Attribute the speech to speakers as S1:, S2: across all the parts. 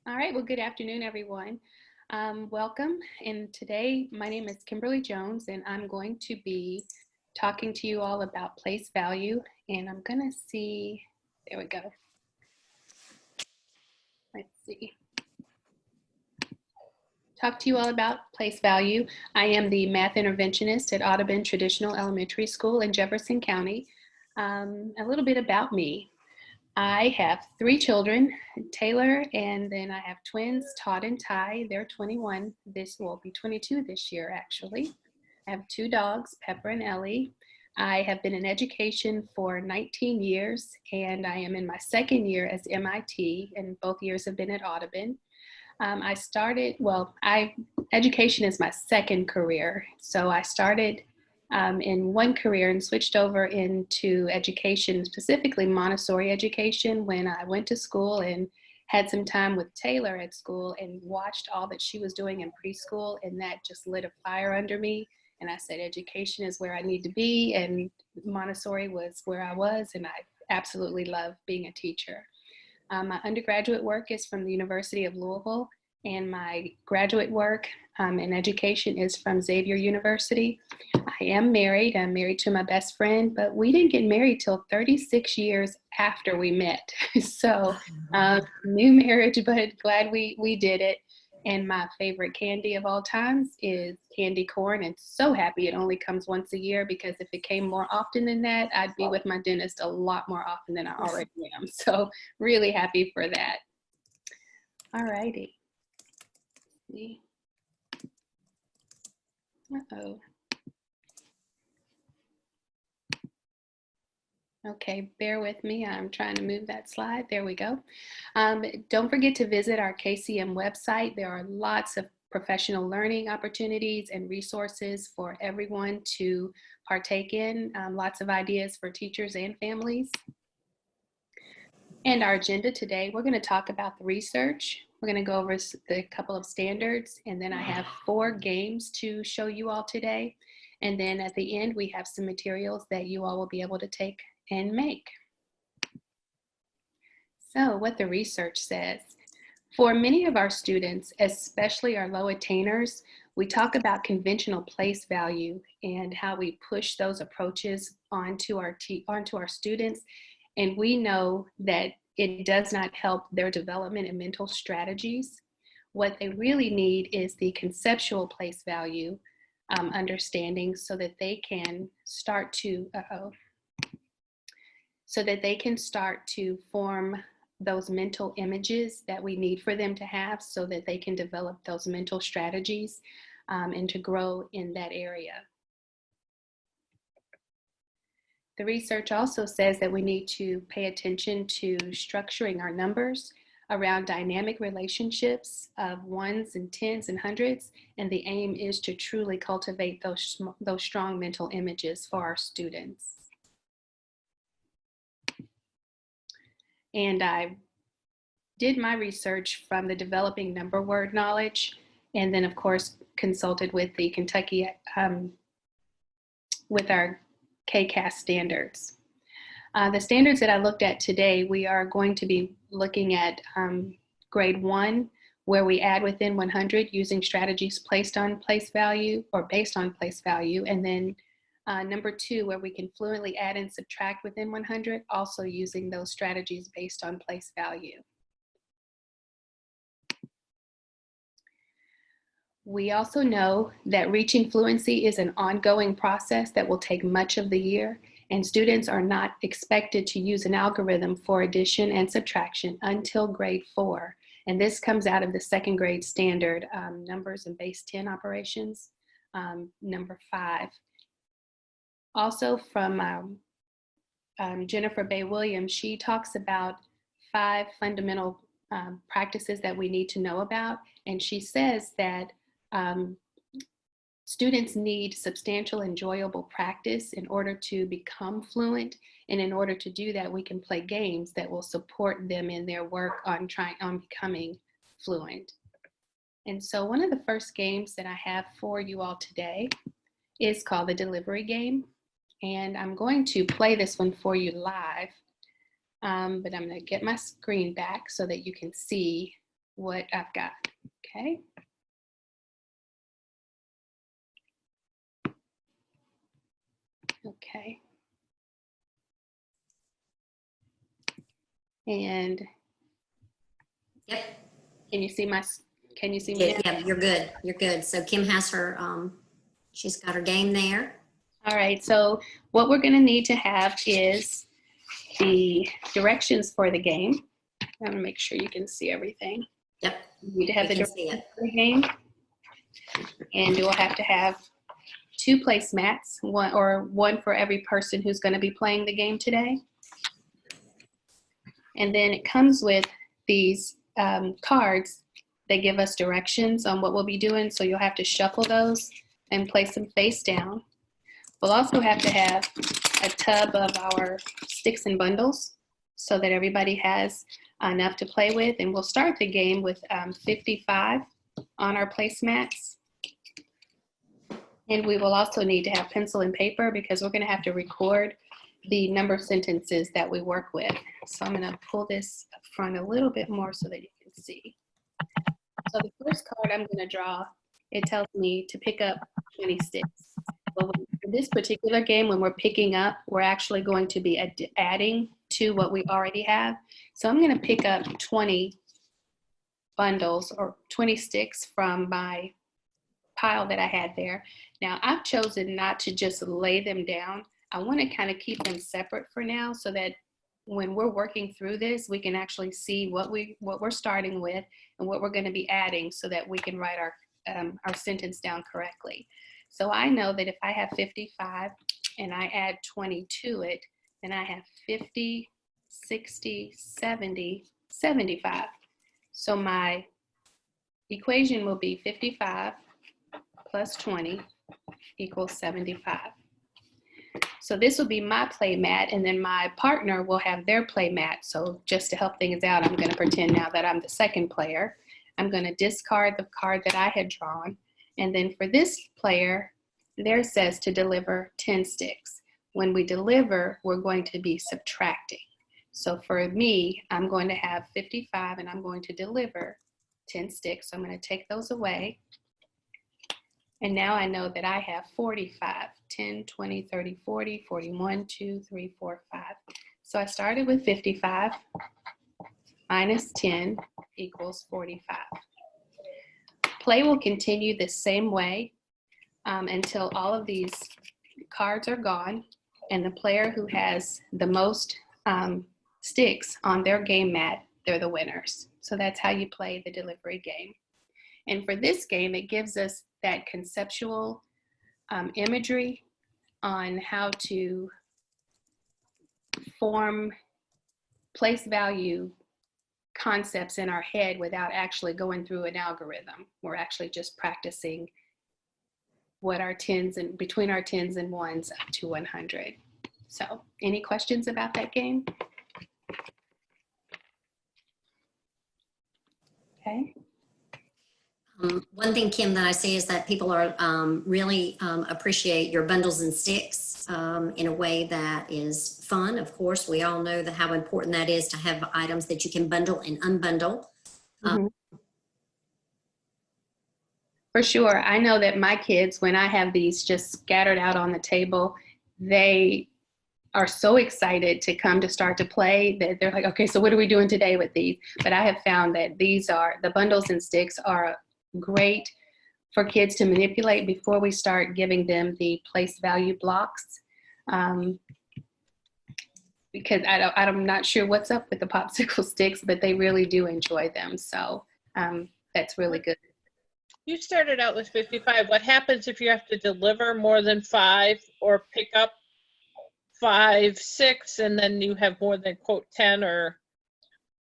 S1: All right, well, good afternoon, everyone. Welcome. And today, my name is Kimberly Jones, and I'm going to be talking to you all about place value. And I'm going to see, there we go. Let's see. Talk to you all about place value. I am the math interventionist at Audubon Traditional Elementary School in Jefferson County. A little bit about me. I have 3 children, Taylor, and then I have twins, Todd and Ty. They're 21. This will be 22 this year, actually. I have 2 dogs, Pepper and Ellie. I have been in education for 19 years, and I am in my 2nd year as MIT, and both years have been at Audubon. Education is my 2nd career. So I started in one career and switched over into education, specifically Montessori education, when I went to school and had some time with Taylor at school and watched all that she was doing in preschool, and that just lit a fire under me. And I said, education is where I need to be, and Montessori was where I was, and I absolutely love being a teacher. My undergraduate work is from the University of Louisville, and my graduate work in education is from Xavier University. I am married. I'm married to my best friend, but we didn't get married till 36 years after we met. So new marriage, but glad we did it. And my favorite candy of all times is candy corn, and so happy it only comes once a year, because if it came more often than that, I'd be with my dentist a lot more often than I already am. So really happy for that. All righty. Uh-oh. Okay, bear with me. I'm trying to move that slide. There we go. Don't forget to visit our KCM website. There are lots of professional learning opportunities and resources for everyone to partake in. Lots of ideas for teachers and families. And our agenda today, we're going to talk about the research. We're going to go over a couple of standards, and then I have 4 games to show you all today. And then at the end, we have some materials that you all will be able to take and make. So what the research says: for many of our students, especially our low attainers, we talk about conventional place value and how we push those approaches onto our students. And we know that it does not help their development and mental strategies. What they really need is the conceptual place value understanding, so that they can start to, form those mental images that we need for them to have, so that they can develop those mental strategies and to grow in that area. The research also says that we need to pay attention to structuring our numbers around dynamic relationships of ones and tens and hundreds, and the aim is to truly cultivate those strong mental images for our students. And I did my research from the Developing Number Word Knowledge, and then of course consulted with the Kentucky, with our KCAS standards. The standards that I looked at today, we are going to be looking at grade 1, where we add within 100 using strategies based on place value, and then number 2, where we can fluently add and subtract within 100, also using those strategies based on place value. We also know that reaching fluency is an ongoing process that will take much of the year, and students are not expected to use an algorithm for addition and subtraction until grade 4. And this comes out of the 2nd grade standard, numbers and base 10 operations, number 5. Also from Jennifer Bay Williams, she talks about 5 fundamental practices that we need to know about. And she says that students need substantial, enjoyable practice in order to become fluent. And in order to do that, we can play games that will support them in their work on becoming fluent. And so one of the first games that I have for you all today is called the delivery game. And I'm going to play this one for you live, but I'm going to get my screen back so that you can see what I've got, okay? Okay. And
S2: Yep.
S1: can you see me now?
S2: Yeah, you're good. You're good. So Kim has her, she's got her game there.
S1: All right, so what we're gonna need to have is the directions for the game. I'm gonna make sure you can see everything.
S2: Yep.
S1: You need to have
S2: We
S1: the
S2: can see
S1: directions
S2: it.
S1: for the game. And you'll have to have 2 placemats, one for every person who's gonna be playing the game today. And then it comes with these cards that give us directions on what we'll be doing. So you'll have to shuffle those and place them face down. We'll also have to have a tub of our sticks and bundles so that everybody has enough to play with. And we'll start the game with 55 on our placemats. And we will also need to have pencil and paper because we're going to have to record the number of sentences that we work with. So I'm going to pull this up front a little bit more so that you can see. So the first card I'm going to draw, it tells me to pick up 20 sticks. But for this particular game, when we're picking up, we're actually going to be adding to what we already have. So I'm going to pick up 20 bundles or 20 sticks from my pile that I had there. Now I've chosen not to just lay them down. I want to kind of keep them separate for now so that when we're working through this, we can actually see what we're starting with and what we're going to be adding so that we can write our sentence down correctly. So I know that if I have 55 and I add 20 to it, then I have 50, 60, 70, 75. So my equation will be 55 plus 20 equals 75. So this will be my play mat, and then my partner will have their play mat. So just to help things out, I'm going to pretend now that I'm the second player. I'm going to discard the card that I had drawn. And then for this player, there says to deliver 10 sticks. When we deliver, we're going to be subtracting. So for me, I'm going to have 55 and I'm going to deliver 10 sticks. So I'm going to take those away. And now I know that I have 45, 10, 20, 30, 40, 41, 2, 3, 4, 5. So I started with 55 minus 10 equals 45. Play will continue the same way until all of these cards are gone and the player who has the most sticks on their game mat, they're the winners. So that's how you play the delivery game. And for this game, it gives us that conceptual imagery on how to form place value concepts in our head without actually going through an algorithm. We're actually just practicing what our tens and between our tens and ones up to 100. So any questions about that game? Okay.
S2: One thing, Kim, that I see is that people are really appreciate your bundles and sticks in a way that is fun. Of course, we all know how important that is to have items that you can bundle and unbundle.
S1: For sure. I know that my kids, when I have these just scattered out on the table, they are so excited to come to start to play that they're like, okay, so what are we doing today with these? But I have found that the bundles and sticks are great for kids to manipulate before we start giving them the place value blocks. Because I'm not sure what's up with the popsicle sticks, but they really do enjoy them. So that's really good.
S3: You started out with 55. What happens if you have to deliver more than 5 or pick up 5, 6, and then you have more than, quote, 10, or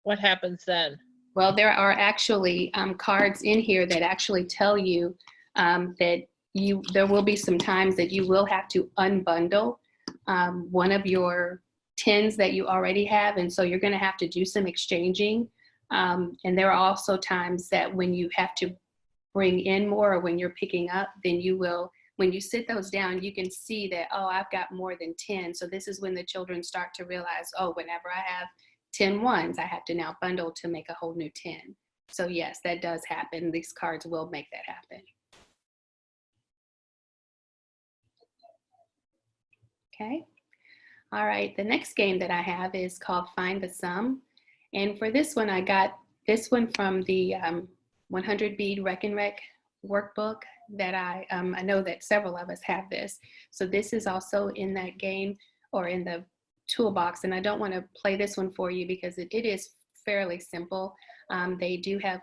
S3: what happens then?
S1: Well, there are actually cards in here that actually tell you that there will be some times that you will have to unbundle one of your tins that you already have, and so you're going to have to do some exchanging. And there are also times that when you have to bring in more, or when you're picking up, then you will, when you sit those down, you can see that, oh, I've got more than 10. So this is when the children start to realize, oh, whenever I have 10 ones, I have to now bundle to make a whole new 10. So yes, that does happen. These cards will make that happen. Okay. All right, the next game that I have is called Find the Sum. And for this one, I got this one from the 100 Bead Rec and Rec workbook that I know that several of us have this. So this is also in that game or in the toolbox. And I don't want to play this one for you because it is fairly simple. They do have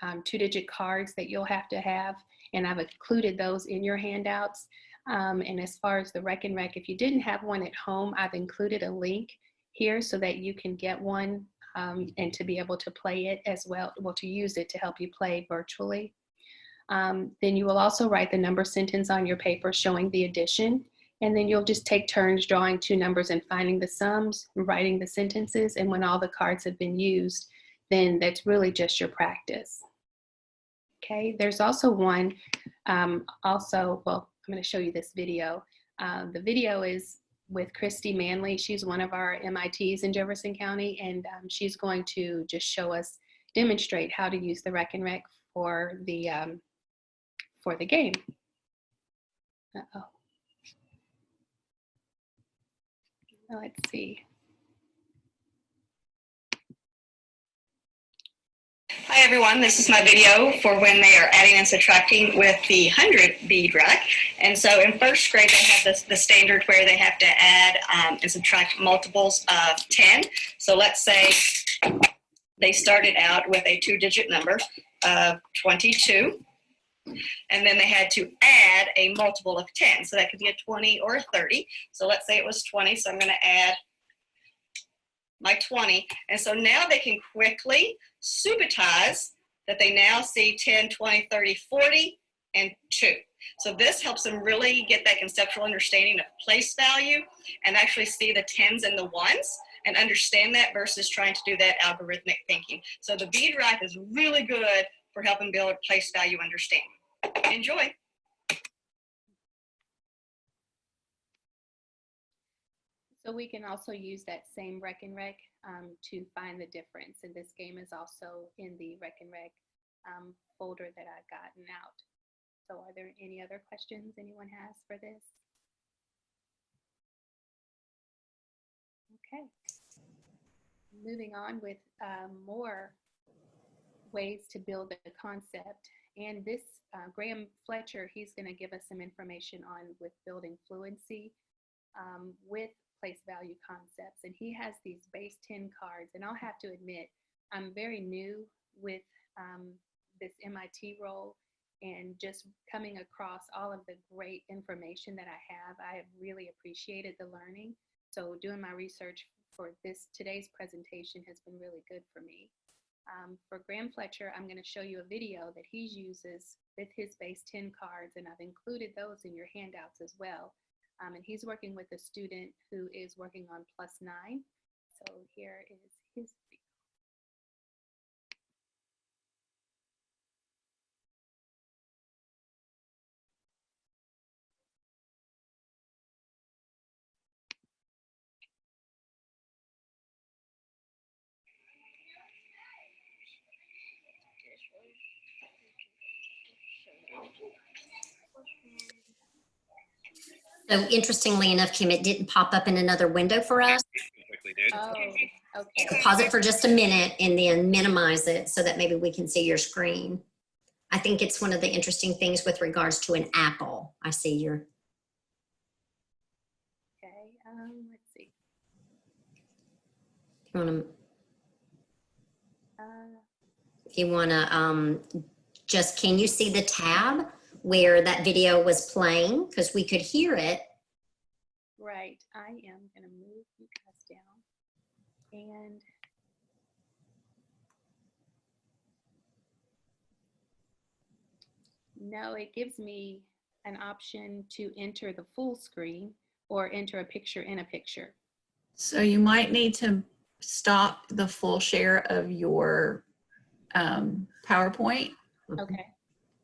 S1: 2-digit cards that you'll have to have, and I've included those in your handouts. And as far as the Rec and Rec, if you didn't have one at home, I've included a link here so that you can get one and to be able to play it as well, to use it to help you play virtually. Then you will also write the number sentence on your paper showing the addition, and then you'll just take turns drawing 2 numbers and finding the sums, writing the sentences, and when all the cards have been used, then that's really just your practice. Okay, there's also one, well, I'm going to show you this video. The video is with Christy Manley. She's one of our MITs in Jefferson County, and she's going to just show us, demonstrate how to use the Rec and Rec for the game. Uh-oh. Let's see.
S4: Hi everyone, this is my video for when they are adding and subtracting with the 100 bead rack. And so in first grade they have the standard where they have to add and subtract multiples of 10. So let's say they started out with a 2-digit number of 22. And then they had to add a multiple of 10. So that could be a 20 or a 30. So let's say it was 20, so I'm going to add my 20. And so now they can quickly subitize that they now see 10, 20, 30, 40, and 2. So this helps them really get that conceptual understanding of place value and actually see the 10s and the 1s and understand that versus trying to do that algorithmic thinking. So the bead rack is really good for helping build place value understanding. Enjoy.
S1: So we can also use that same Rec and Rec to find the difference. And this game is also in the Rec and Rec folder that I've gotten out. So are there any other questions anyone has for this? Okay. Moving on with more ways to build a concept. And this, Graham Fletcher, he's going to give us some information on with building fluency with place value concepts. And he has these base 10 cards. And I'll have to admit, I'm very new with this MIT role, and just coming across all of the great information that I have really appreciated the learning. So doing my research for today's presentation has been really good for me. For Graham Fletcher, I'm going to show you a video that he uses with his base 10 cards, and I've included those in your handouts as well. And he's working with a student who is working on +9. So here is his video.
S2: So interestingly enough, Kim, it didn't pop up in another window for us.
S1: Oh, okay.
S2: So pause it for just a minute and then minimize it so that maybe we can see your screen. I think it's one of the interesting things with regards to an apple. I see your.
S1: Okay, let's see.
S2: If you want to, just, can you see the tab where that video was playing? Because we could hear it.
S1: Right, I am going to move you guys down. And no, it gives me an option to enter the full screen or enter a picture in a picture.
S5: So you might need to stop the full share of your PowerPoint.
S1: Okay.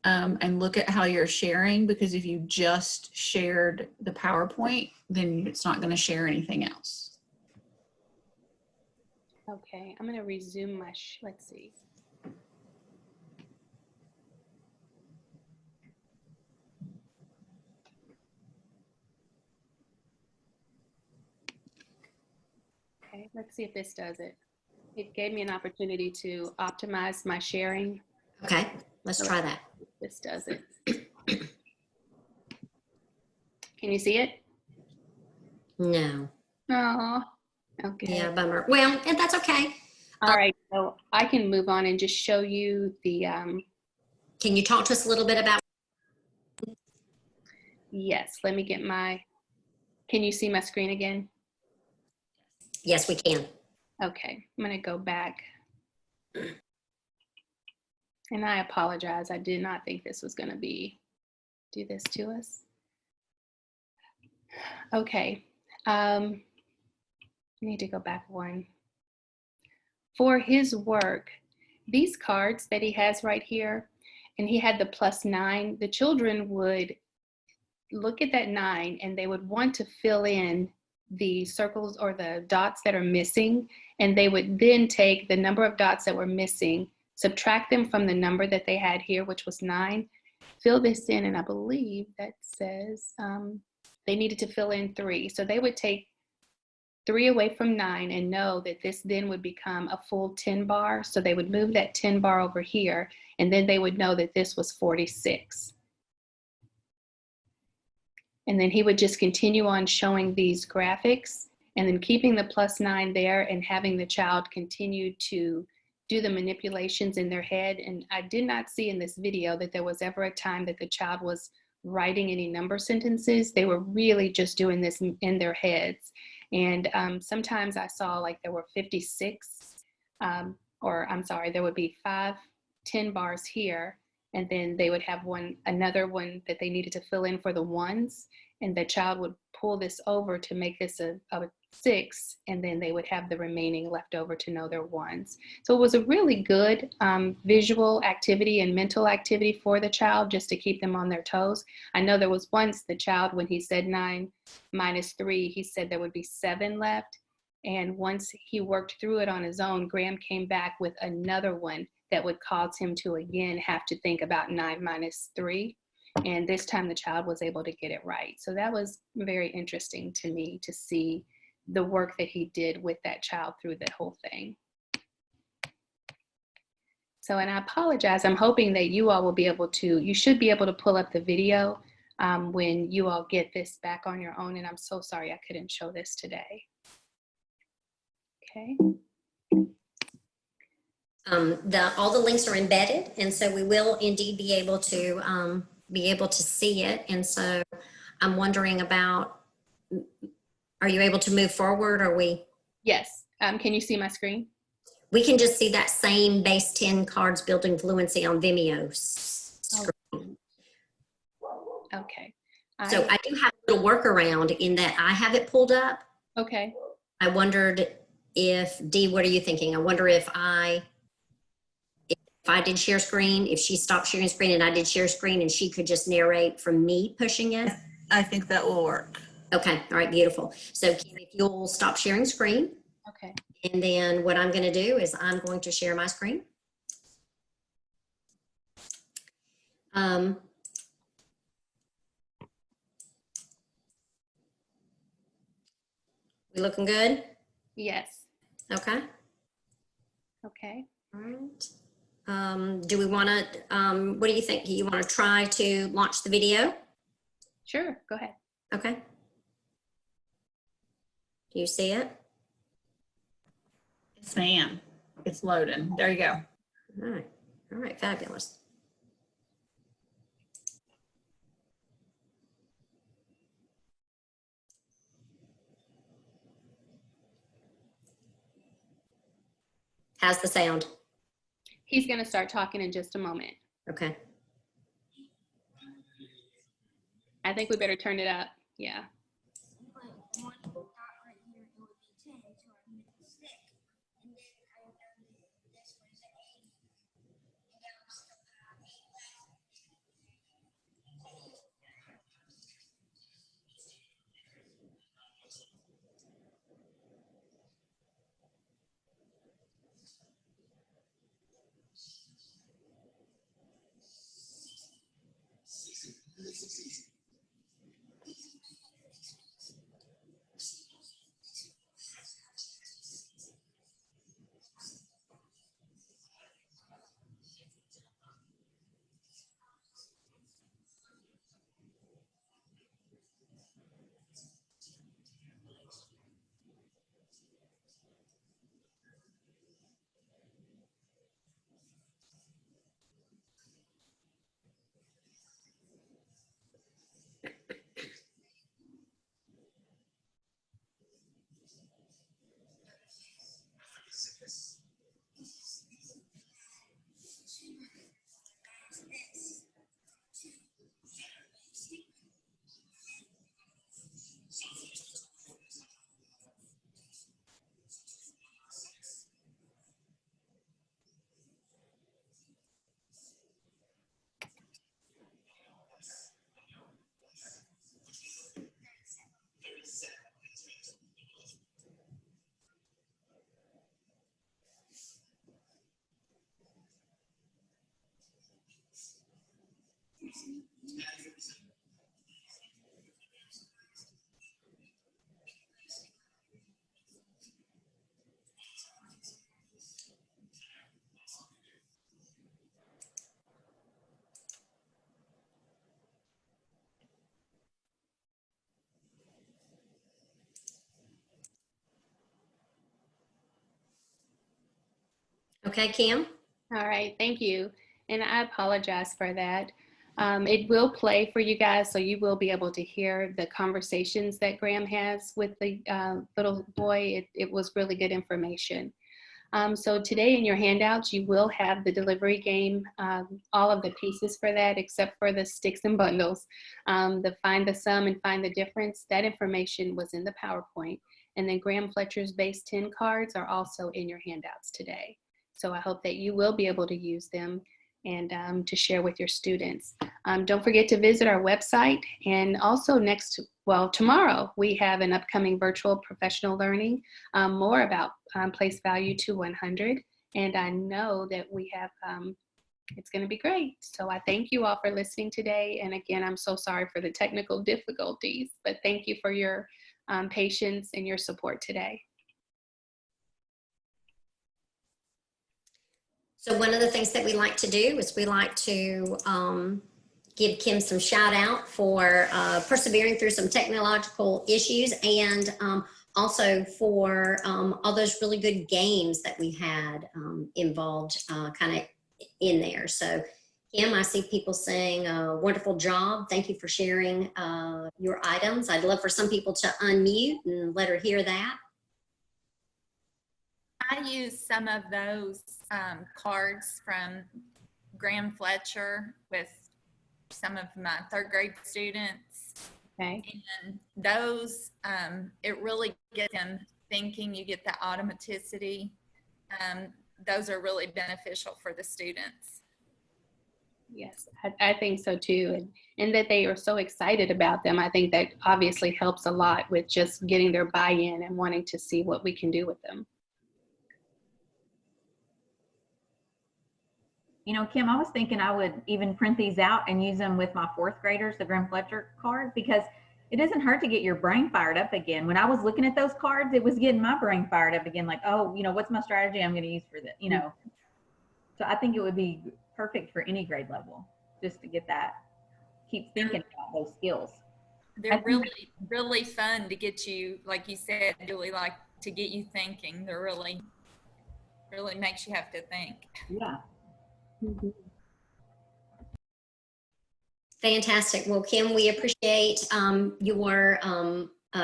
S5: And look at how you're sharing, because if you just shared the PowerPoint, then it's not going to share anything else.
S1: Okay, I'm going to resume my, let's see. Let's see if this does it. It gave me an opportunity to optimize my sharing.
S2: Okay, let's try that.
S1: This does it. Can you see it?
S2: No.
S1: Oh, okay.
S2: Yeah, bummer. Well, and that's okay.
S1: All right, so I can move on and just show you the,
S2: Can you talk to us a little bit about?
S1: yes, let me get my, can you see my screen again?
S2: Yes, we can.
S1: Okay, I'm gonna go back. And I apologize, I did not think this was gonna do this to us. Okay, I need to go back one. For his work, these cards that he has right here, and he had the +9, the children would look at that 9 and they would want to fill in the circles or the dots that are missing, and they would then take the number of dots that were missing, subtract them from the number that they had here, which was 9, fill this in, and I believe that says they needed to fill in 3. So they would take 3 away from 9 and know that this then would become a full 10 bar. So they would move that 10 bar over here, and then they would know that this was 46. And then he would just continue on showing these graphics and then keeping the +9 there and having the child continue to do the manipulations in their head. And I did not see in this video that there was ever a time that the child was writing any number sentences. They were really just doing this in their heads. And sometimes I saw like there were 56, or I'm sorry, there would be 5 10 bars here, and then they would have another one that they needed to fill in for the ones, and the child would pull this over to make this a 6, and then they would have the remaining left over to know their ones. So it was a really good visual activity and mental activity for the child, just to keep them on their toes. I know there was once the child, when he said 9 minus 3, he said there would be 7 left. And once he worked through it on his own, Graham came back with another one that would cause him to again have to think about 9 minus 3. And this time the child was able to get it right. So that was very interesting to me to see the work that he did with that child through the whole thing. So, and I apologize, I'm hoping that you all will be able to, you should be able to pull up the video when you all get this back on your own. And I'm so sorry I couldn't show this today. Okay.
S2: All the links are embedded, and so we will indeed be able to see it. And so I'm wondering about, are you able to move forward? Are we?
S1: Yes. Can you see my screen?
S2: We can just see that same base 10 cards building fluency on Vimeo screen.
S1: Okay.
S2: So I do have a little workaround in that I have it pulled up.
S1: Okay.
S2: I wondered if, Dee, what are you thinking? I wonder if I did share screen, if she stopped sharing screen and I did share screen, and she could just narrate from me pushing it.
S5: I think that will work.
S2: Okay, all right, beautiful. So Kim, if you'll stop sharing screen.
S1: Okay.
S2: And then what I'm going to do is I'm going to share my screen. We looking good?
S1: Yes.
S2: Okay.
S1: Okay.
S2: All right. Do we want to, what do you think? Do you want to try to launch the video?
S1: Sure. Go ahead.
S2: Okay. Do you see it?
S5: Yes, ma'am. It's loading. There you go.
S2: All right. All right. Fabulous. How's the sound?
S1: He's going to start talking in just a moment.
S2: Okay.
S1: I think we better turn it up. Yeah.
S2: Okay, Kim?
S1: All right, thank you. And I apologize for that. It will play for you guys, so you will be able to hear the conversations that Graham has with the little boy. It was really good information. So today in your handouts, you will have the delivery game, all of the pieces for that, except for the sticks and bundles. The find the sum and find the difference, that information was in the PowerPoint. And then Graham Fletcher's base 10 cards are also in your handouts today. So I hope that you will be able to use them and to share with your students. Don't forget to visit our website. And also tomorrow, we have an upcoming virtual professional learning, more about place value to 100. And I know that we have, it's gonna be great. So I thank you all for listening today. And again, I'm so sorry for the technical difficulties, but thank you for your patience and your support today.
S2: So one of the things that we like to do is we like to give Kim some shout out for persevering through some technological issues, and also for all those really good games that we had involved kind of in there. So Kim, I see people saying wonderful job. Thank you for sharing your items. I'd love for some people to unmute and let her hear that.
S6: I used some of those cards from Graham Fletcher with some of my third grade students.
S1: Okay.
S6: And those, it really gets them thinking. You get the automaticity. Those are really beneficial for the students.
S1: Yes, I think so too. And that they are so excited about them. I think that obviously helps a lot with just getting their buy-in and wanting to see what we can do with them.
S7: You know, Kim, I was thinking I would even print these out and use them with my fourth graders, the Graham Fletcher cards, because it doesn't hurt to get your brain fired up again. When I was looking at those cards, it was getting my brain fired up again. Like, oh, you know, what's my strategy I'm going to use for this, you know? So I think it would be perfect for any grade level, just to get that, keep thinking about those skills.
S6: They're really, really fun to get you, like you said, really like to get you thinking. They're really makes you have to think.
S7: Yeah.
S1: Mm-hmm.
S2: Fantastic. Well, Kim, we appreciate your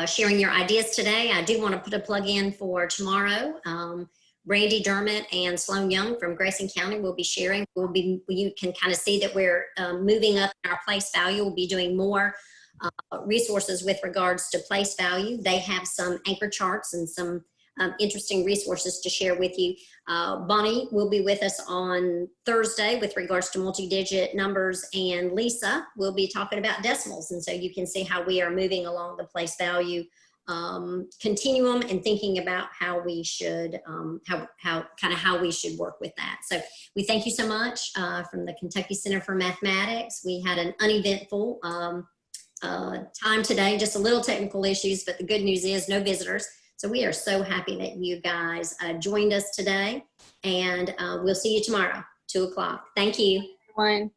S2: sharing your ideas today. I do want to put a plug in for tomorrow. Brandy Dermott and Sloan Young from Grayson County will be sharing. You can kind of see that we're moving up in our place value. We'll be doing more resources with regards to place value. They have some anchor charts and some interesting resources to share with you. Bonnie will be with us on Thursday with regards to multi-digit numbers, and Lisa will be talking about decimals. And so you can see how we are moving along the place value continuum and thinking about how we should, how we should work with that. So we thank you so much from the Kentucky Center for Mathematics. We had an uneventful time today, just a little technical issues, but the good news is no visitors. So we are so happy that you guys joined us today, and we'll see you tomorrow, 2 o'clock. Thank you.
S1: Everyone.